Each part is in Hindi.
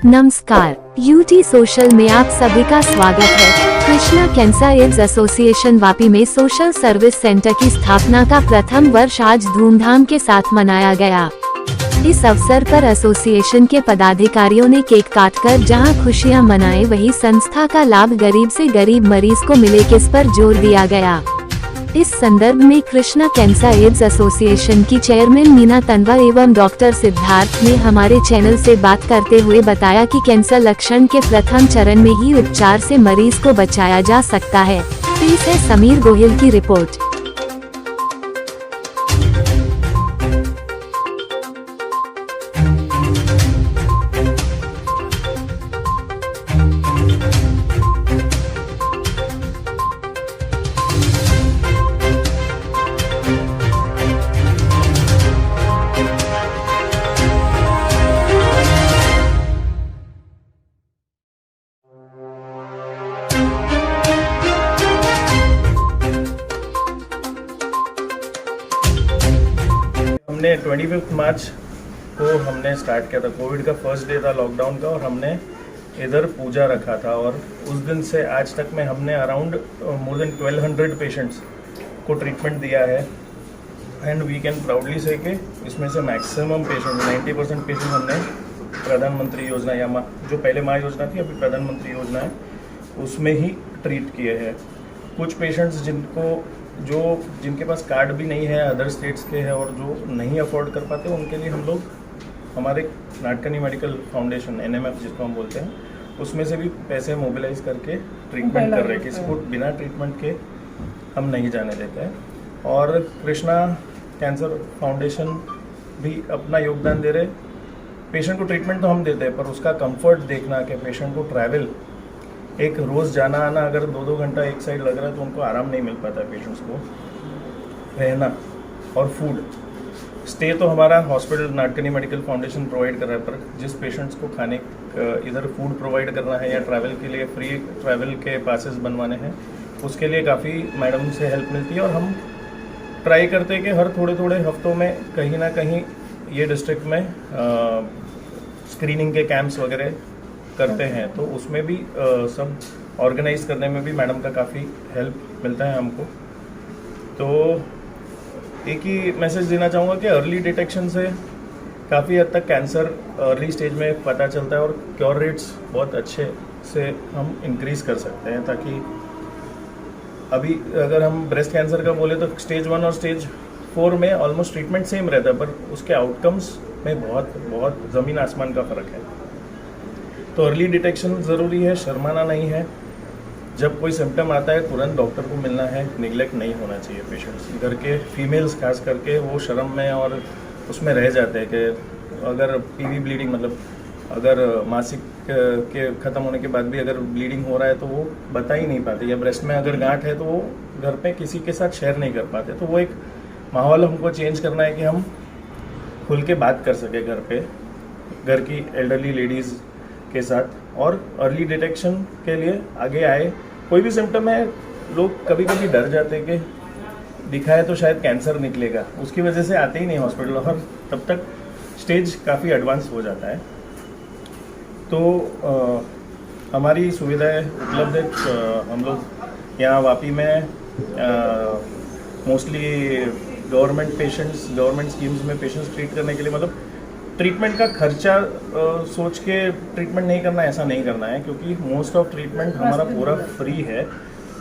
नमस्कार, यूटी सोशल में आप सभी का स्वागत है। Krishna cancer AIDS association Vapi में सोशल सर्विस सेंटर की स्थापना का प्रथम वर्ष आज धूमधाम के साथ मनाया गया। इस अवसर पर एसोसिएशन के पदाधिकारियों ने केक काटकर जहां खुशियां मनाए, वहीं संस्था का लाभ गरीब से गरीब मरीज को मिले, किस पर जोर दिया गया। इस संदर्भ में कृष्णा कैंसर एड्स एसोसिएशन की चेयरमैन मीना तनवा एवं डॉक्टर सिद्धार्थ ने हमारे चैनल से बात करते हुए बताया कि कैंसर लक्षण के प्रथम चरण में ही उपचार से मरीज को बचाया जा सकता है। पेश है समीर गोहिल की रिपोर्ट। हमने 25 मार्च को हमने स्टार्ट किया था। कोविड का फर्स्ट डे था लॉकडाउन का, और हमने इधर पूजा रखा था, और उस दिन से आज तक में हमने अराउंड मोर देन 1200 पेशेंट्स को ट्रीटमेंट दिया है। एंड वी कैन प्राउडली से कि इसमें से मैक्सिमम पेशेंट 90% पेशेंट हमने प्रधानमंत्री योजना या जो पहले माँ योजना थी, अभी प्रधानमंत्री योजना है, उसमें ही ट्रीट किए हैं। कुछ पेशेंट्स जिनके पास कार्ड भी नहीं है, अदर स्टेट्स के हैं, और जो नहीं अफोर्ड कर पाते, उनके लिए हम लोग हमारे नाटकनी मेडिकल फाउंडेशन NMF जिसको हम बोलते हैं, उसमें से भी पैसे मोबिलाइज करके ट्रीटमेंट कर रहे हैं। किसी को बिना ट्रीटमेंट के हम नहीं जाने देते हैं। और कृष्णा कैंसर फाउंडेशन भी अपना योगदान दे रहे। पेशेंट को ट्रीटमेंट तो हम देते हैं, पर उसका कंफर्ट देखना कि पेशेंट को ट्रैवल, एक रोज़ जाना आना अगर 2-2 घंटा एक साइड लग रहा है तो उनको आराम नहीं मिल पाता है। पेशेंट्स को रहना और फूड स्टे तो हमारा हॉस्पिटल नाटकनी मेडिकल फाउंडेशन प्रोवाइड कर रहा है, पर जिस पेशेंट्स को खाने इधर फूड प्रोवाइड करना है या ट्रैवल के लिए फ्री ट्रैवल के पासेस बनवाने हैं, उसके लिए काफ़ी मैडम से हेल्प मिलती है। और हम ट्राई करते हैं कि हर थोड़े हफ्तों में कहीं ना कहीं ये डिस्ट्रिक्ट में स्क्रीनिंग के कैंप्स वगैरह करते हैं, तो उसमें भी सब ऑर्गेनाइज करने में भी मैडम का काफ़ी हेल्प मिलता है हमको। तो एक ही मैसेज देना चाहूँगा कि अर्ली डिटेक्शन से काफ़ी हद तक कैंसर अर्ली स्टेज में पता चलता है, और क्योर रेट्स बहुत अच्छे से हम इंक्रीज़ कर सकते हैं। ताकि अभी अगर हम ब्रेस्ट कैंसर का बोले तो स्टेज 1 और स्टेज 4 में ऑलमोस्ट ट्रीटमेंट सेम रहता है, पर उसके आउटकम्स में बहुत ज़मीन आसमान का फ़र्क है। तो अर्ली डिटेक्शन ज़रूरी है, शर्माना नहीं है। जब कोई सिम्टम आता है तुरंत डॉक्टर को मिलना है, निगलेक्ट नहीं होना चाहिए पेशेंट्स। घर के फीमेल्स खास करके वो शर्म में और उसमें रह जाते हैं कि अगर PV ब्लीडिंग, मतलब अगर मासिक के ख़त्म होने के बाद भी अगर ब्लीडिंग हो रहा है तो वो बता ही नहीं पाते, या ब्रेस्ट में अगर गांठ है तो वो घर पे किसी के साथ शेयर नहीं कर पाते। तो वो एक माहौल हमको चेंज करना है कि हम खुल के बात कर सके घर पे, घर की एल्डरली लेडीज़ के साथ। और अर्ली डिटेक्शन के लिए आगे आए, कोई भी सिम्टम है, लोग कभी कभी डर जाते हैं कि दिखाए तो शायद कैंसर निकलेगा, उसकी वजह से आते ही नहीं हॉस्पिटल, और तब तक स्टेज काफ़ी एडवांस हो जाता है। तो हमारी सुविधाएं उपलब्ध है। हम लोग यहाँ वापी में मोस्टली गवर्नमेंट स्कीम्स में पेशेंट्स ट्रीट करने के लिए, मतलब ट्रीटमेंट का खर्चा सोच के ट्रीटमेंट नहीं करना, ऐसा नहीं करना है, क्योंकि मोस्ट ऑफ ट्रीटमेंट हमारा पूरा फ्री है।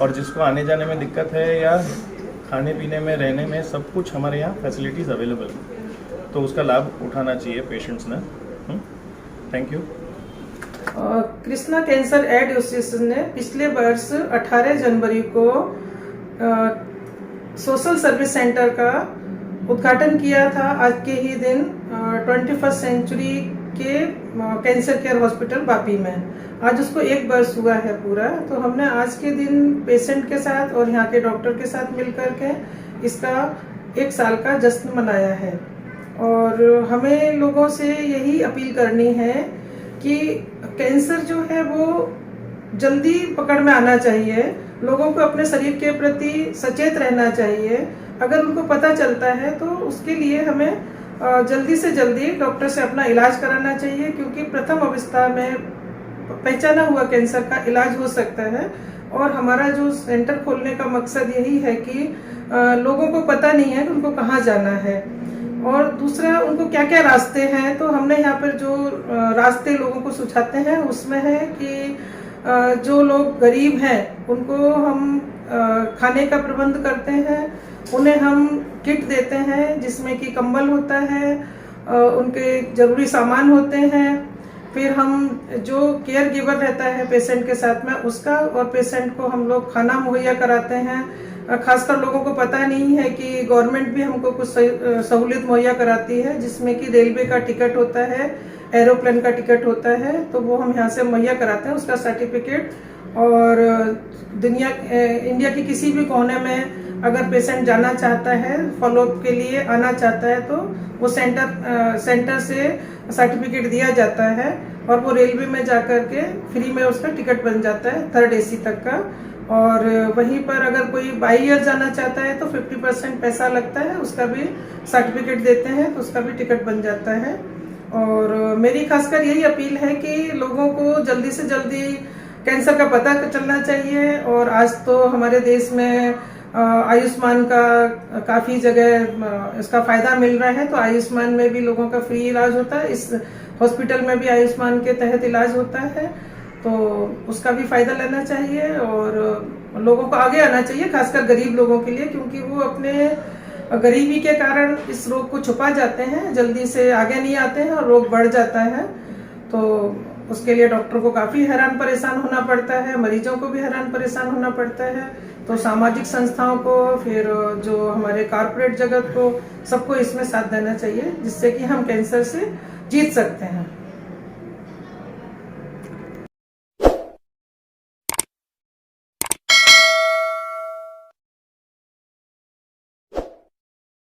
और जिसको आने जाने में दिक्कत है या खाने पीने में, रहने में, सब कुछ हमारे यहाँ फैसिलिटीज़ अवेलेबल है, तो उसका लाभ उठाना चाहिए पेशेंट्स ने। Thank you. Krishna cancer aid association ने पिछले वर्ष 18 जनवरी को सोशल सर्विस सेंटर का उद्घाटन किया था। आज के ही दिन 21st सेंचुरी के कैंसर केयर हॉस्पिटल वापी में आज उसको 1 वर्ष हुआ है पूरा। तो हमने आज के दिन पेशेंट के साथ और यहाँ के डॉक्टर के साथ मिलकर के इसका 1 साल का जश्न मनाया है। और हमें लोगों से यही अपील करनी है कि कैंसर जो है वो जल्दी पकड़ में आना चाहिए। लोगों को अपने शरीर के प्रति सचेत रहना चाहिए। अगर उनको पता चलता है तो उसके लिए हमें जल्दी से जल्दी डॉक्टर से अपना इलाज कराना चाहिए, क्योंकि प्रथम अवस्था में पहचाना हुआ कैंसर का इलाज हो सकता है। और हमारा जो सेंटर खोलने का मकसद यही है कि लोगों को पता नहीं है कि उनको कहाँ जाना है, और दूसरा उनको क्या क्या रास्ते हैं। तो हमने यहाँ पर जो रास्ते लोगों को सुझाते हैं उसमें है कि जो लोग गरीब हैं उनको हम खाने का प्रबंध करते हैं, उन्हें हम किट देते हैं जिसमें कि कंबल होता है, उनके जरूरी सामान होते हैं। फिर हम जो केयर गिवर रहता है पेशेंट के साथ में उसका, और पेशेंट को हम लोग खाना मुहैया कराते हैं। खासकर लोगों को पता नहीं है कि गवर्नमेंट भी हमको कुछ सहूलियत मुहैया कराती है, जिसमें कि रेलवे का टिकट होता है, एरोप्लेन का टिकट होता है, तो वो हम यहाँ से मुहैया कराते हैं, उसका सर्टिफिकेट। और इंडिया की किसी भी कोने में अगर पेशेंट जाना चाहता है, फॉलोअप के लिए आना चाहता है, तो वो सेंटर से सर्टिफिकेट दिया जाता है, और वो रेलवे में जाकर के फ्री में उसका टिकट बन जाता है 3rd AC तक का। और वहीं पर अगर कोई बाई ईयर जाना चाहता है तो 50% पैसा लगता है, उसका भी सर्टिफिकेट देते हैं, तो उसका भी टिकट बन जाता है। और मेरी खासकर यही अपील है कि लोगों को जल्दी से जल्दी कैंसर का पता चलना चाहिए। और आज तो हमारे देश में आयुष्मान का काफ़ी जगह इसका फ़ायदा मिल रहा है, तो आयुष्मान में भी लोगों का फ्री इलाज होता है, इस हॉस्पिटल में भी आयुष्मान के तहत इलाज होता है, तो उसका भी फ़ायदा लेना चाहिए। और लोगों को आगे आना चाहिए, खासकर गरीब लोगों के लिए, क्योंकि वो अपने गरीबी के कारण इस रोग को छुपा जाते हैं, जल्दी से आगे नहीं आते हैं और रोग बढ़ जाता है। तो उसके लिए डॉक्टर को काफ़ी हैरान परेशान होना पड़ता है, मरीजों को भी हैरान परेशान होना पड़ता है। तो सामाजिक संस्थाओं को, फिर जो हमारे कॉर्पोरेट जगत को, सबको इसमें साथ देना चाहिए, जिससे कि हम कैंसर से जीत सकते हैं।